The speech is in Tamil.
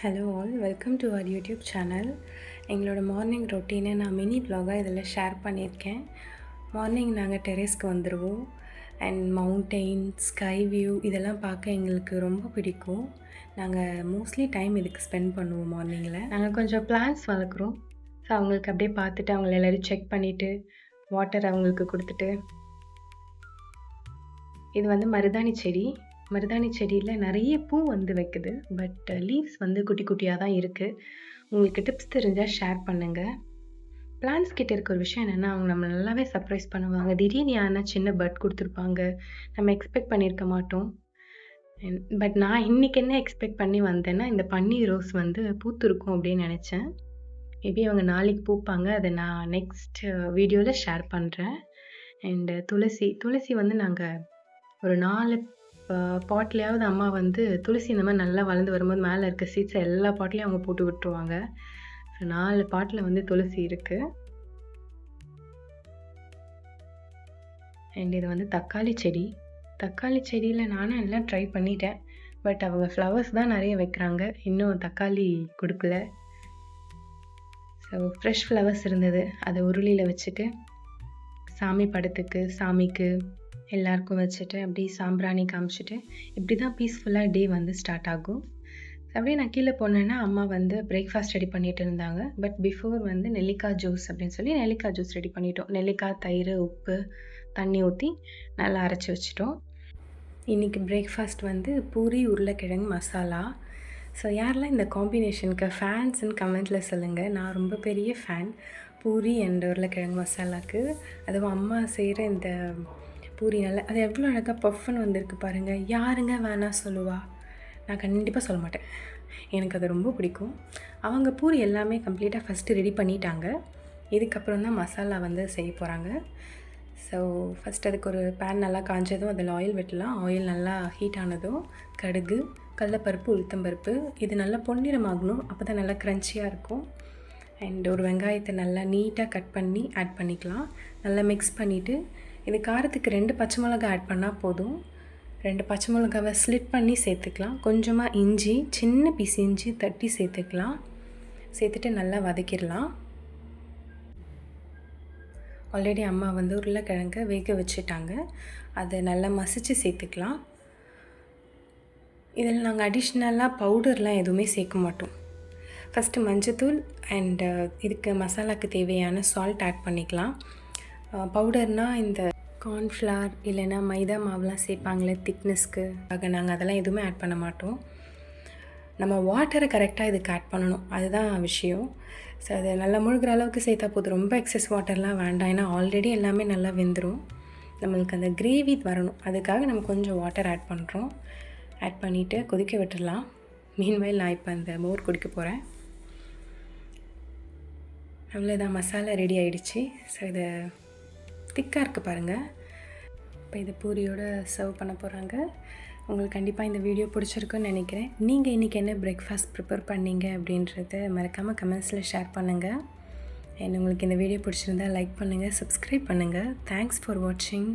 Hello all, welcome to our YouTube channel. எங்களோட மார்னிங் ரொட்டீனை நான் மினி வ்ளாகாக இதில் ஷேர் பண்ணியிருக்கேன். மார்னிங் நாங்கள் டெரேஸ்க்கு வந்துடுவோம் அண்ட் மவுண்டெயின், ஸ்கை வியூ இதெல்லாம் பார்க்க எங்களுக்கு ரொம்ப பிடிக்கும். நாங்கள் மோஸ்ட்லி டைம் இதுக்கு ஸ்பெண்ட் பண்ணுவோம். மார்னிங்கில் நாங்கள் கொஞ்சம் பிளான்ஸ் வளர்க்குறோம். ஸோ அவங்களுக்கு அப்படியே பார்த்துட்டு அவங்கள எல்லோரும் செக் பண்ணிவிட்டு வாட்டர் அவங்களுக்கு கொடுத்துட்டு, இது வந்து மருதாணி செடி. மருதாணி செடியில் நிறைய பூ வந்து வைக்குது, பட் லீவ்ஸ் வந்து குட்டி குட்டியாக தான் இருக்குது. உங்களுக்கு டிப்ஸ் தெரிஞ்சால் ஷேர் பண்ணுங்கள். பிளான்ஸ் கிட்ட இருக்க ஒரு விஷயம் என்னென்னா, அவங்க நம்ம நல்லாவே சர்ப்ரைஸ் பண்ணுவாங்க. திடீர்னு யாருன்னா சின்ன பட் கொடுத்துருப்பாங்க, நம்ம எக்ஸ்பெக்ட் பண்ணியிருக்க மாட்டோம். பட் நான் இன்றைக்கி என்ன எக்ஸ்பெக்ட் பண்ணி வந்தேன்னா, இந்த பன்னீர் ரோஸ் வந்து பூத்துருக்கும் அப்படின்னு நினச்சேன். மேபி அவங்க நாளைக்கு பூப்பாங்க. அதை நான் நெக்ஸ்ட் வீடியோவில் ஷேர் பண்ணுறேன். அண்டு துளசி வந்து நாங்கள் ஒரு 4 பாட்லேயாவது அம்மா வந்து துளசி இந்த மாதிரி நல்லா வளர்ந்து வரும்போது மேலே இருக்க சீட்ஸை எல்லா பாட்லேயும் அவங்க போட்டு விட்டுருவாங்க. 4 பாட்டில் வந்து துளசி இருக்குது. அண்ட் இது வந்து தக்காளி செடியில் நானும் எல்லாம் ட்ரை பண்ணிட்டேன். பட் அவங்க ஃப்ளவர்ஸ் தான் நிறைய வைக்கிறாங்க, இன்னும் தக்காளி கொடுக்கல. ஸோ ஃப்ரெஷ் ஃப்ளவர்ஸ் இருந்தது, அதை உருளியில் வச்சுட்டு சாமி படத்துக்கு, சாமிக்கு எல்லாருக்கும் வச்சுட்டு அப்படியே சாம்பிராணி காமிச்சிட்டு இப்படி தான் பீஸ்ஃபுல்லாக டே வந்து ஸ்டார்ட் ஆகும். அப்படியே நான் கீழே போனேன்னா அம்மா வந்து பிரேக்ஃபாஸ்ட் ரெடி பண்ணிட்டு இருந்தாங்க. பட் பிஃபோர் வந்து நெல்லிக்காய் ஜூஸ் அப்படின்னு சொல்லி நெல்லிக்காய் ஜூஸ் ரெடி பண்ணிட்டோம். நெல்லிக்காய், தயிர், உப்பு, தண்ணி ஊற்றி நல்லா அரைச்சி வச்சிட்டோம். இன்றைக்கி பிரேக்ஃபாஸ்ட் வந்து பூரி, உருளைக்கிழங்கு மசாலா. ஸோ யாரெல்லாம் இந்த காம்பினேஷனுக்கு ஃபேன்ஸ்ன்னு கமெண்ட்டில் சொல்லுங்கள். நான் ரொம்ப பெரிய ஃபேன் பூரி அண்ட் உருளைக்கிழங்கு மசாலாவுக்கு. அதுவும் அம்மா செய்கிற இந்த பூரி நல்லா, அது எவ்வளோ அழகாக பஃப்னு வந்திருக்கு பாருங்கள். யாருங்க வேணாம் சொல்லுவா? நான் கண்டிப்பாக சொல்ல மாட்டேன், எனக்கு அது ரொம்ப பிடிக்கும். அவங்க பூரி எல்லாமே கம்ப்ளீட்டாக ஃபஸ்ட்டு ரெடி பண்ணிட்டாங்க. இதுக்கப்புறம் தான் மசாலா வந்து செய்ய போகிறாங்க. ஸோ ஃபஸ்ட் அதுக்கு ஒரு பேன் நல்லா காஞ்சதும் அதில் ஆயில் விட்டலாம். ஆயில் நல்லா ஹீட் ஆனதும் கடுகு, கடலைப்பருப்பு, உளுத்தம்பருப்பு இது நல்லா பொன்னிறமாகணும், அப்போ தான் நல்லா க்ரன்ச்சியாக இருக்கும். அண்ட் ஒரு வெங்காயத்தை நல்லா நீட்டாக கட் பண்ணி ஆட் பண்ணிக்கலாம். நல்லா மிக்ஸ் பண்ணிவிட்டு இது காரத்துக்கு 2 பச்சை மிளகாய் ஆட் பண்ணால் போதும். 2 பச்சை மிளகாவை ஸ்லிட் பண்ணி சேர்த்துக்கலாம். கொஞ்சமாக இஞ்சி, சின்ன பீஸ் இஞ்சி தட்டி சேர்த்துக்கலாம். சேர்த்துட்டு நல்லா வதக்கிடலாம். ஆல்ரெடி அம்மா வந்து உருளைக்கிழங்க வேக வச்சுட்டாங்க, அதை நல்லா மசித்து சேர்த்துக்கலாம். இதில் நாங்கள் அடிஷ்னலாக பவுடர்லாம் எதுவுமே சேர்க்க மாட்டோம். ஃபஸ்ட்டு மஞ்சத்தூள் அண்டு இதுக்கு மசாலாவுக்கு தேவையான சால்ட் ஆட் பண்ணிக்கலாம். பவுடர்னால் இந்த கார்ன்ஃப்ளவர் இல்லைன்னா மைதா மாவுலாம் சேர்ப்பாங்களே திக்னஸ்க்கு, ஆக நாங்கள் அதெல்லாம் எதுவுமே ஆட் பண்ண மாட்டோம். நம்ம வாட்டரை கரெக்டாக இதுக்கு ஆட் பண்ணணும், அதுதான் விஷயம். ஸோ அதை நல்லா முழுகிற அளவுக்கு சேர்த்தா போதும், ரொம்ப எக்ஸஸ் வாட்டர்லாம் வேண்டாம். ஏன்னா ஆல்ரெடி எல்லாமே நல்லா வெந்துடும். நம்மளுக்கு அந்த கிரேவி வரணும், அதுக்காக நம்ம கொஞ்சம் வாட்டர் ஆட் பண்ணுறோம். ஆட் பண்ணிவிட்டு கொதிக்க விட்டுடலாம். மீன்வயல் நான் இப்போ அந்த மோர் குடிக்க போகிறேன். அவ்வளோதான், மசாலா ரெடி ஆகிடுச்சு. ஸோ இதை திக்காக இருக்குது பாருங்கள். இப்போ இது பூரியோடு சர்வ் பண்ண போகிறாங்க. உங்களுக்கு கண்டிப்பாக இந்த வீடியோ பிடிச்சிருக்குன்னு நினைக்கிறேன். நீங்கள் இன்றைக்கி என்ன பிரேக்ஃபாஸ்ட் ப்ரிப்பேர் பண்ணீங்க அப்படின்றத மறக்காமல் கமெண்ட்ஸில் ஷேர் பண்ணுங்கள். அண்ட் உங்களுக்கு இந்த வீடியோ பிடிச்சிருந்தால் லைக் பண்ணுங்கள், சப்ஸ்கிரைப் பண்ணுங்கள். தேங்க்ஸ் ஃபார் வாட்சிங்.